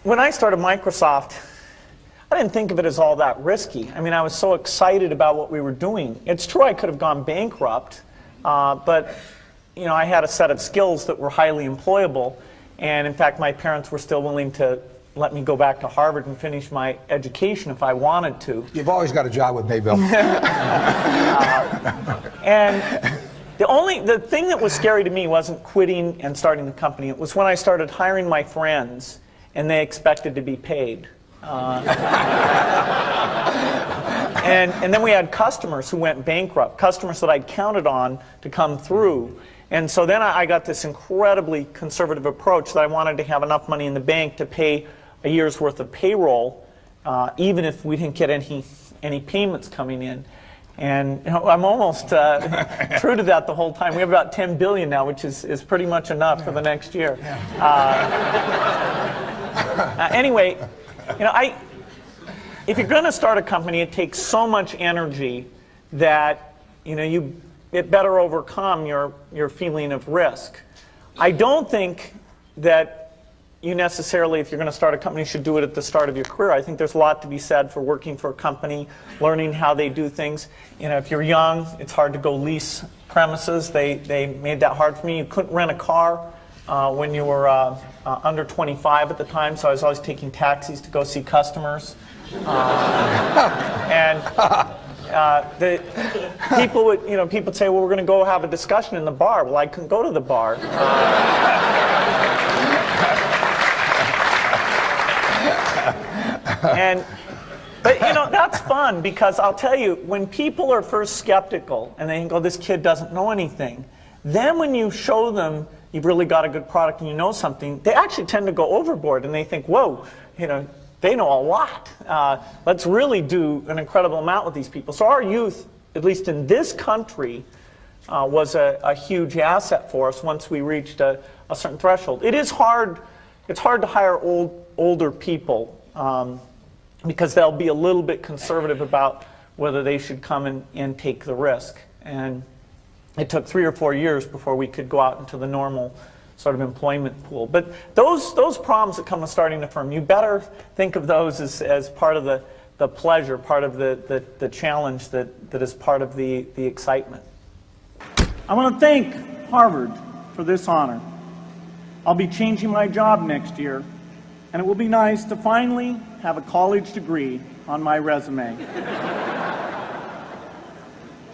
when I started Microsoft, I didn't think of it as all that risky. I mean, I was so excited about what we were doing. It's true I could have gone bankrupt, but you know, I had a set of skills that were highly employable, and in fact, my parents were still willing to let me go back to Harvard and finish my education if I wanted to. You've always got a job with me, Bill. And the thing that was scary to me wasn't quitting and starting the company. It was when I started hiring my friends and they expected to be paid. And then we had customers who went bankrupt, customers that I'd counted on to come through. And so then I got this incredibly conservative approach that I wanted to have enough money in the bank to pay a year's worth of payroll, even if we didn't get any payments coming in. And you know, I'm almost true to that the whole time. We have about 10 billion now, which is pretty much enough for the next year. Anyway, you know, if you're going to start a company, it takes so much energy that you know it better overcome your feeling of risk. I don't think that you necessarily, if you're going to start a company, should do it at the start of your career. I think there's a lot to be said for working for a company, learning how they do things. You know, if you're young, it's hard to go lease premises. They made that hard for me. You couldn't rent a car when you were under 25 at the time, so I was always taking taxis to go see customers. The people would, you know, people would say, well, we're going to go have a discussion in the bar. Well, I couldn't go to the bar. But you know, that's fun, because I'll tell you, when people are first skeptical and they think, oh, this kid doesn't know anything, then when you show them you've really got a good product and you know something, they actually tend to go overboard and they think, whoa, you know, they know a lot. Let's really do an incredible amount with these people. So our youth, at least in this country, was a huge asset for us once we reached a certain threshold. It is hard. It's hard to hire older people because they'll be a little bit conservative about whether they should come and take the risk. And it took 3 or 4 years before we could go out into the normal sort of employment pool. But those problems that come with starting a firm, you better think of those as part of the pleasure, part of the challenge that is part of the excitement. I want to thank Harvard for this honor. I'll be changing my job next year, and it will be nice to finally have a college degree on my resume.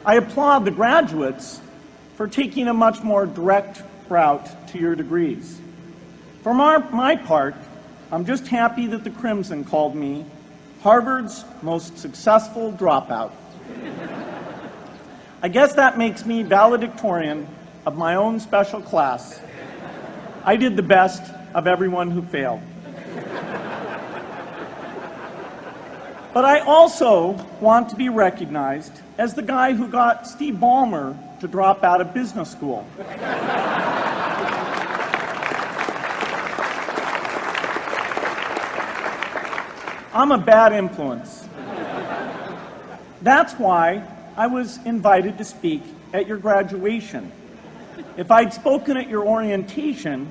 I applaud the graduates for taking a much more direct route to your degrees. For my part, I'm just happy that the Crimson called me Harvard's most successful dropout. I guess that makes me valedictorian of my own special class. I did the best of everyone who failed. But I also want to be recognized as the guy who got Steve Ballmer to drop out of business school. I'm a bad influence. That's why I was invited to speak at your graduation. If I'd spoken at your orientation,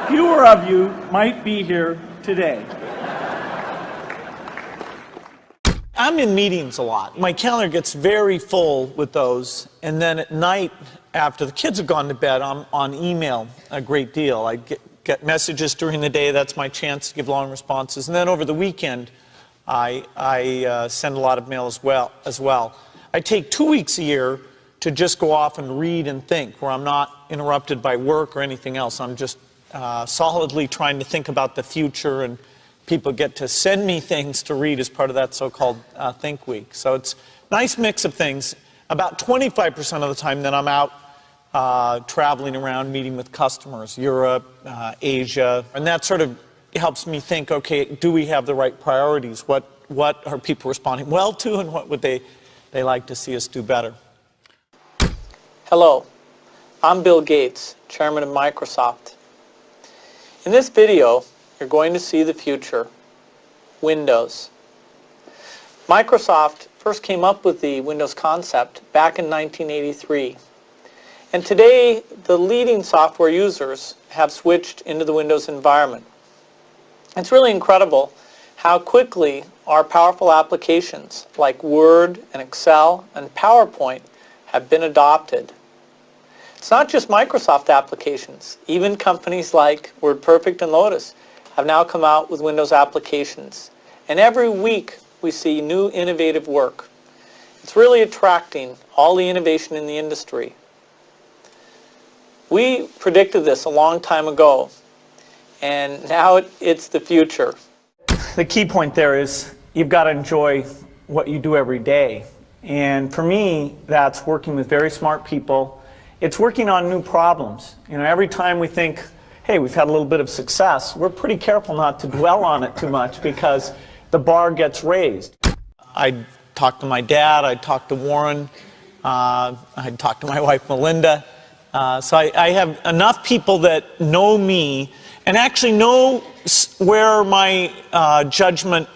fewer of you might be here today. I'm in meetings a lot. My calendar gets very full with those, and then at night, after the kids have gone to bed, I'm on email a great deal. I get messages during the day. That's my chance to give long responses. And then over the weekend, I send a lot of mail as well. I take 2 weeks a year to just go off and read and think, where I'm not interrupted by work or anything else. I'm just solidly trying to think about the future, and people get to send me things to read as part of that so-called Think Week. So it's a nice mix of things. About 25% of the time then I'm out traveling around, meeting with customers, Europe, Asia, and that sort of helps me think, okay, do we have the right priorities? What are people responding well to, and what would they like to see us do better? Hello, I'm Bill Gates, Chairman of Microsoft. In this video, you're going to see the future, Windows. Microsoft first came up with the Windows concept back in 1983. And today, the leading software users have switched into the Windows environment. It's really incredible how quickly our powerful applications like Word and Excel and PowerPoint have been adopted. It's not just Microsoft applications. Even companies like WordPerfect and Lotus have now come out with Windows applications. And every week we see new innovative work. It's really attracting all the innovation in the industry. We predicted this a long time ago, and now it's the future. The key point there is you've got to enjoy what you do every day. And for me, that's working with very smart people. It's working on new problems. You know, every time we think, hey, we've had a little bit of success, we're pretty careful not to dwell on it too much because the bar gets raised. I'd talk to my dad, I'd talk to Warren, I'd talk to my wife Melinda. So I have enough people that know me and actually know where my judgment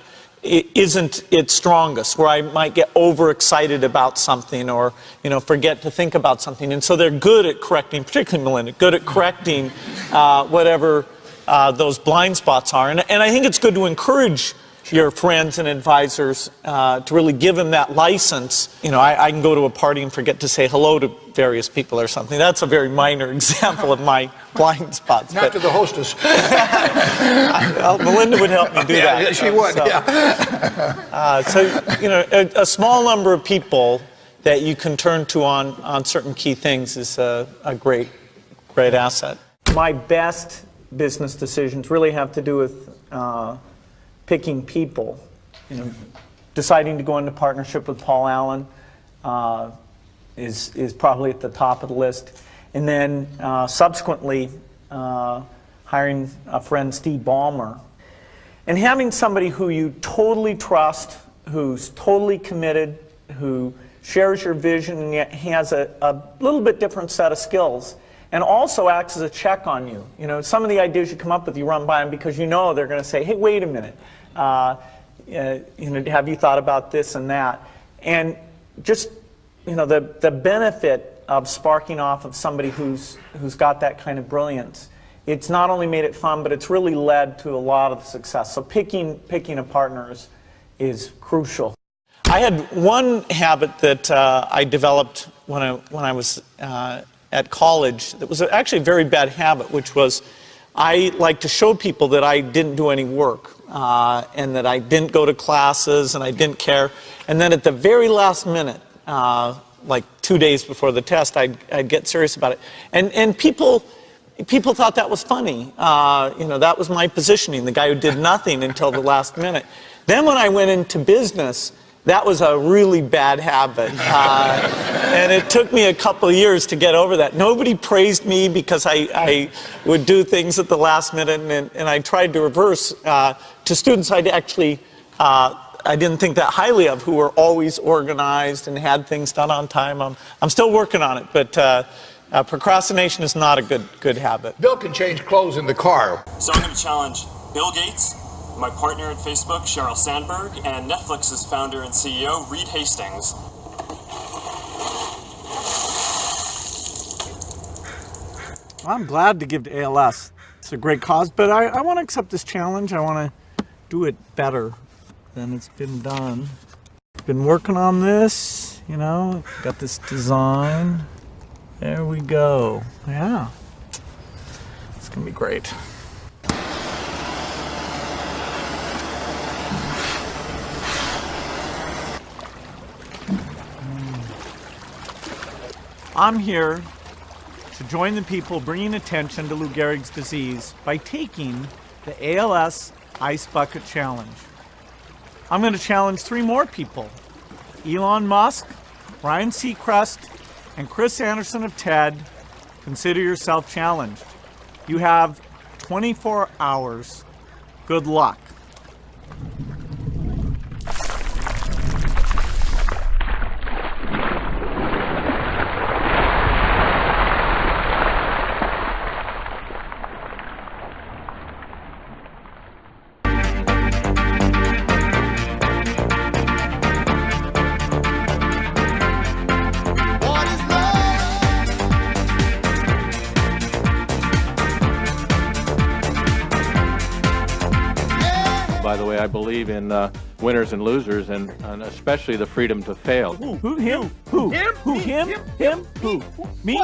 isn't its strongest, where I might get overexcited about something or, you know, forget to think about something. And so they're good at correcting, particularly Melinda, good at correcting whatever those blind spots are. And I think it's good to encourage your friends and advisors to really give them that license. You know, I can go to a party and forget to say hello to various people or something. That's a very minor example of my blind spots. Not to the hostess. Well, Melinda would help me do that. Yeah, she would, so, yeah. So, you know, a small number of people that you can turn to on certain key things is a great asset. My best business decisions really have to do with picking people. You know, deciding to go into partnership with Paul Allen is probably at the top of the list. And then subsequently hiring a friend, Steve Ballmer. And having somebody who you totally trust, who's totally committed, who shares your vision and yet has a little bit different set of skills, and also acts as a check on you. You know, some of the ideas you come up with, you run by them because you know they're going to say, hey, wait a minute, you know, have you thought about this and that? And just, you know, the benefit of sparking off of somebody who's got that kind of brilliance, it's not only made it fun, but it's really led to a lot of success. So picking a partner is crucial. I had one habit that I developed when I was at college that was actually a very bad habit, which was I like to show people that I didn't do any work and that I didn't go to classes and I didn't care. And then at the very last minute, like 2 days before the test, I'd get serious about it. And people thought that was funny. You know, that was my positioning, the guy who did nothing until the last minute. Then when I went into business, that was a really bad habit. And it took me a couple of years to get over that. Nobody praised me because I would do things at the last minute, and I tried to reverse to students I'd actually I didn't think that highly of, who were always organized and had things done on time. I'm still working on it, but procrastination is not a good habit. Bill can change clothes in the car. So I'm going to challenge Bill Gates, my partner at Facebook, Sheryl Sandberg, and Netflix's founder and CEO, Reed Hastings. I'm glad to give to ALS. It's a great cause, but I want to accept this challenge. I want to do it better than it's been done. Been working on this, you know, got this design. There we go. Yeah, it's gonna be great. I'm here to join the people bringing attention to Lou Gehrig's disease by taking the ALS Ice Bucket Challenge. I'm going to challenge 3 more people: Elon Musk, Ryan Seacrest, and Chris Anderson of TED. Consider yourself challenged. You have 24 hours. Good luck. by the way. I believe in winners and losers, and especially the freedom to fail. Who? Him? Who? Him? Who? Him? Him? Who? Me?